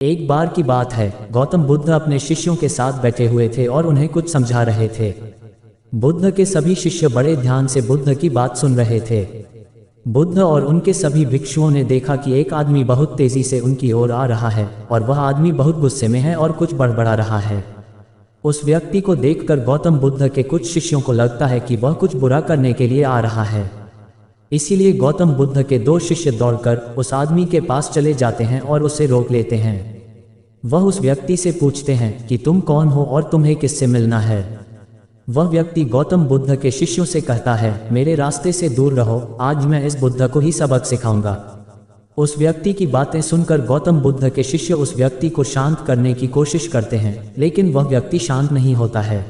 एक बार की बात है, गौतम बुद्ध अपने शिष्यों के साथ बैठे हुए थे और उन्हें कुछ समझा रहे थे। बुद्ध के सभी शिष्य बड़े ध्यान से बुद्ध की बात सुन रहे थे। बुद्ध और उनके सभी भिक्षुओं ने देखा कि एक आदमी बहुत तेजी से उनकी ओर आ रहा है और वह आदमी बहुत गुस्से में है और कुछ बड़बड़ा रहा है। उस व्यक्ति को देखकर गौतम बुद्ध के कुछ शिष्यों को लगता है कि वह कुछ बुरा करने के लिए आ रहा है। इसीलिए गौतम बुद्ध के दो शिष्य दौड़कर उस आदमी के पास चले जाते हैं और उसे रोक लेते हैं। वह उस व्यक्ति से पूछते हैं कि तुम कौन हो और तुम्हें किससे मिलना है। वह व्यक्ति गौतम बुद्ध के शिष्यों से कहता है, मेरे रास्ते से दूर रहो, आज मैं इस बुद्ध को ही सबक सिखाऊंगा। उस व्यक्ति की बातें सुनकर गौतम बुद्ध के शिष्य उस व्यक्ति को शांत करने की कोशिश करते हैं, लेकिन वह व्यक्ति शांत नहीं होता है।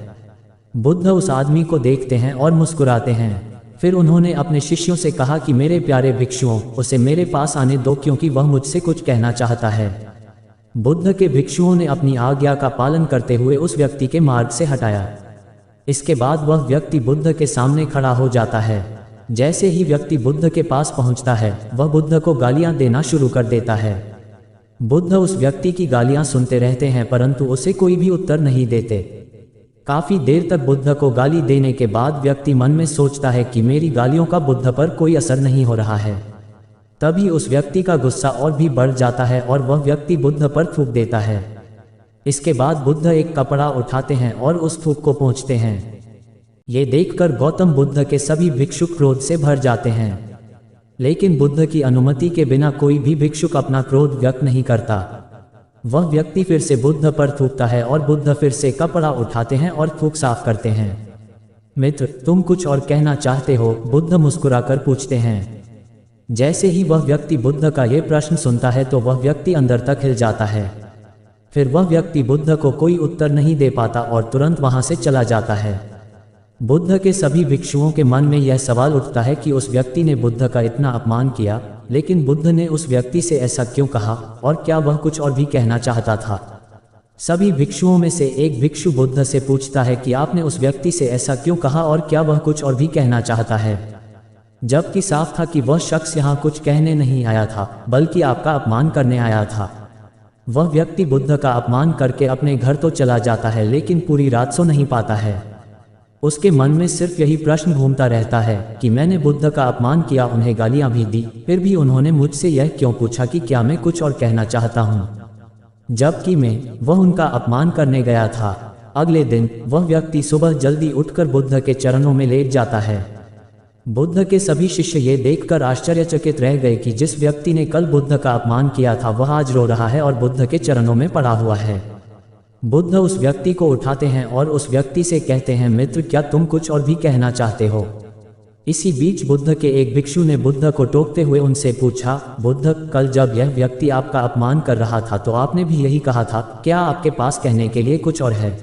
बुद्ध उस आदमी को देखते हैं और मुस्कुराते हैं। फिर उन्होंने अपने शिष्यों से कहा कि मेरे प्यारे भिक्षुओं, उसे मेरे पास आने दो क्योंकि वह मुझसे कुछ कहना चाहता है। बुद्ध के भिक्षुओं ने अपनी आज्ञा का पालन करते हुए उस व्यक्ति के मार्ग से हटाया। इसके बाद वह व्यक्ति बुद्ध के सामने खड़ा हो जाता है। जैसे ही व्यक्ति बुद्ध के पास पहुंचता है, वह बुद्ध को गालियां देना शुरू कर देता है। बुद्ध उस व्यक्ति की गालियां सुनते रहते हैं परंतु उसे कोई भी उत्तर नहीं देते। काफी देर तक बुद्ध को गाली देने के बाद व्यक्ति मन में सोचता है कि मेरी गालियों का बुद्ध पर कोई असर नहीं हो रहा है। तभी उस व्यक्ति का गुस्सा और भी बढ़ जाता है और वह व्यक्ति बुद्ध पर थूक देता है। इसके बाद बुद्ध एक कपड़ा उठाते हैं और उस थूक को पोंछते हैं। ये देखकर गौतम बुद्ध के सभी भिक्षुक क्रोध से भर जाते हैं, लेकिन बुद्ध की अनुमति के बिना कोई भी भिक्षुक अपना क्रोध व्यक्त नहीं करता। वह व्यक्ति फिर से बुद्ध पर थूकता है और बुद्ध फिर से कपड़ा उठाते हैं और थूक साफ करते हैं। मित्र, तुम कुछ और कहना चाहते हो? बुद्ध मुस्कुराकर पूछते हैं। जैसे ही वह व्यक्ति बुद्ध का ये प्रश्न सुनता है तो वह व्यक्ति अंदर तक हिल जाता है। फिर वह व्यक्ति बुद्ध को कोई उत्तर नहीं दे पाता और तुरंत वहां से चला जाता है। बुद्ध के सभी भिक्षुओं के मन में यह सवाल उठता है कि उस व्यक्ति ने बुद्ध का इतना अपमान किया, लेकिन बुद्ध ने उस व्यक्ति से ऐसा क्यों कहा और क्या वह कुछ और भी कहना चाहता था। सभी भिक्षुओं में से एक भिक्षु बुद्ध से पूछता है कि आपने उस व्यक्ति से ऐसा क्यों कहा और क्या वह कुछ और भी कहना चाहता है, जबकि साफ था कि वह शख्स यहाँ कुछ कहने नहीं आया था बल्कि आपका अपमान करने आया था। वह व्यक्ति बुद्ध का अपमान करके अपने घर तो चला जाता है, लेकिन पूरी रात सो नहीं पाता है। उसके मन में सिर्फ यही प्रश्न घूमता रहता है कि मैंने बुद्ध का अपमान किया, उन्हें गालियां भी दी, फिर भी उन्होंने मुझसे यह क्यों पूछा कि क्या मैं कुछ और कहना चाहता हूं, जबकि वह उनका अपमान करने गया था। अगले दिन वह व्यक्ति सुबह जल्दी उठकर बुद्ध के चरणों में लेट जाता है। बुद्ध के सभी शिष्य ये देखकर आश्चर्यचकित रह गए कि जिस व्यक्ति ने कल बुद्ध का अपमान किया था वह आज रो रहा है और बुद्ध के चरणों में पड़ा हुआ है। बुद्ध उस व्यक्ति को उठाते हैं और उस व्यक्ति से कहते हैं, मित्र, क्या तुम कुछ और भी कहना चाहते हो? इसी बीच बुद्ध के एक भिक्षु ने बुद्ध को टोकते हुए उनसे पूछा, बुद्ध, कल जब यह व्यक्ति आपका अपमान कर रहा था तो आपने भी यही कहा था, क्या आपके पास कहने के लिए कुछ और है?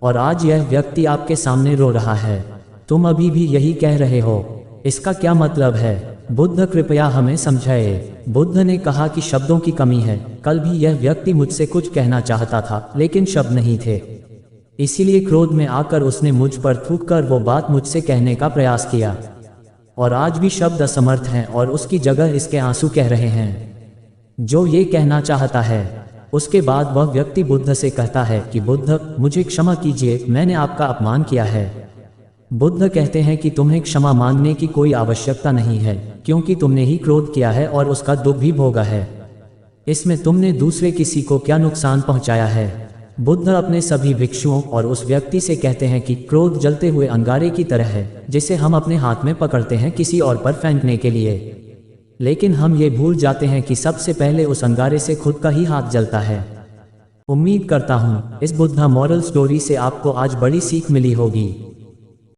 और आज यह व्यक्ति आपके सामने रो रहा है, तुम अभी भी यही कह रहे हो, इसका क्या मतलब है? बुद्ध, कृपया हमें समझाइए। बुद्ध ने कहा कि शब्दों की कमी है। कल भी यह व्यक्ति मुझसे कुछ कहना चाहता था, लेकिन शब्द नहीं थे, इसीलिए क्रोध में आकर उसने मुझ पर थूककर वो बात मुझसे कहने का प्रयास किया। और आज भी शब्द असमर्थ हैं और उसकी जगह इसके आंसू कह रहे हैं जो ये कहना चाहता है। उसके बाद वह व्यक्ति बुद्ध से कहता है कि बुद्ध, मुझे क्षमा कीजिए, मैंने आपका अपमान किया है। बुद्ध कहते हैं कि तुम्हें क्षमा मांगने की कोई आवश्यकता नहीं है, क्योंकि तुमने ही क्रोध किया है और उसका दुख भी भोगा है। इसमें तुमने दूसरे किसी को क्या नुकसान पहुंचाया है? बुद्ध अपने सभी भिक्षुओं और उस व्यक्ति से कहते हैं कि क्रोध जलते हुए अंगारे की तरह है, जिसे हम अपने हाथ में पकड़ते हैं किसी और पर फेंकने के लिए, लेकिन हम ये भूल जाते हैं कि सबसे पहले उस अंगारे से खुद का ही हाथ जलता है। उम्मीद करता हूँ इस बुद्धा मॉरल स्टोरी से आपको आज बड़ी सीख मिली होगी।